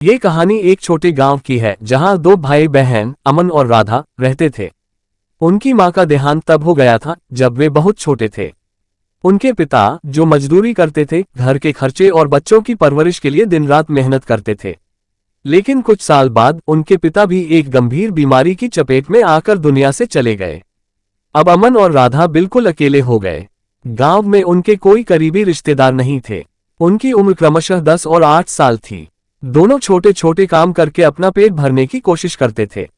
ये कहानी एक छोटे गांव की है जहां दो भाई बहन अमन और राधा रहते थे। उनकी मां का देहांत तब हो गया था जब वे बहुत छोटे थे। उनके पिता जो मजदूरी करते थे, घर के खर्चे और बच्चों की परवरिश के लिए दिन रात मेहनत करते थे। लेकिन कुछ साल बाद उनके पिता भी एक गंभीर बीमारी की चपेट में आकर दुनिया से चले गए। अब अमन और राधा बिल्कुल अकेले हो गए। गांव में उनके कोई करीबी रिश्तेदार नहीं थे। उनकी उम्र क्रमशः 10 और 8 साल थी। दोनों छोटे छोटे काम करके अपना पेट भरने की कोशिश करते थे।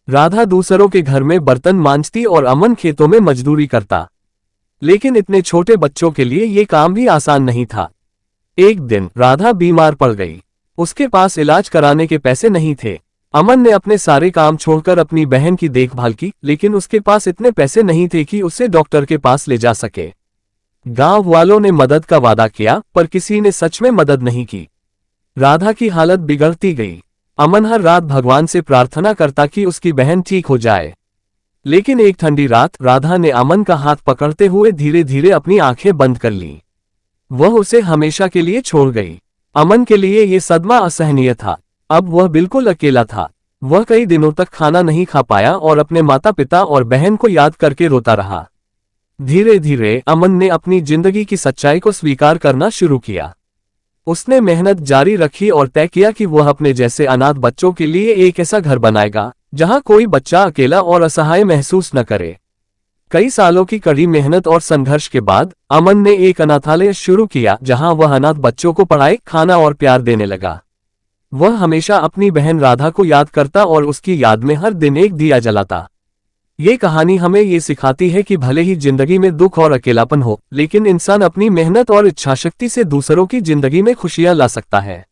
राधा दूसरों के घर में बर्तन मांजती और अमन खेतों में मजदूरी करता। लेकिन इतने छोटे बच्चों के लिए ये काम भी आसान नहीं था। एक दिन राधा बीमार पड़ गई। उसके पास इलाज कराने के पैसे नहीं थे। अमन ने अपने सारे काम छोड़कर अपनी बहन की देखभाल की, लेकिन उसके पास इतने पैसे नहीं थे कि उसे डॉक्टर के पास ले जा सके। गांव वालों ने मदद का वादा किया, पर किसी ने सच में मदद नहीं की। राधा की हालत बिगड़ती गई। अमन हर रात भगवान से प्रार्थना करता कि उसकी बहन ठीक हो जाए। लेकिन एक ठंडी रात राधा ने अमन का हाथ पकड़ते हुए धीरे धीरे अपनी आंखें बंद कर लीं। वह उसे हमेशा के लिए छोड़ गई। अमन के लिए यह सदमा असहनीय था। अब वह बिल्कुल अकेला था। वह कई दिनों तक खाना नहीं खा पाया और अपने माता पिता और बहन को याद करके रोता रहा। धीरे धीरे अमन ने अपनी जिंदगी की सच्चाई को स्वीकार करना शुरू किया। उसने मेहनत जारी रखी और तय किया कि वह अपने जैसे अनाथ बच्चों के लिए एक ऐसा घर बनाएगा जहां कोई बच्चा अकेला और असहाय महसूस न करे। कई सालों की कड़ी मेहनत और संघर्ष के बाद अमन ने एक अनाथालय शुरू किया जहां वह अनाथ बच्चों को पढ़ाई, खाना और प्यार देने लगा। वह हमेशा अपनी बहन राधा को याद करता और उसकी याद में हर दिन एक दिया जलाता। ये कहानी हमें ये सिखाती है कि भले ही जिंदगी में दुख और अकेलापन हो, लेकिन इंसान अपनी मेहनत और इच्छाशक्ति से दूसरों की जिंदगी में खुशियां ला सकता है।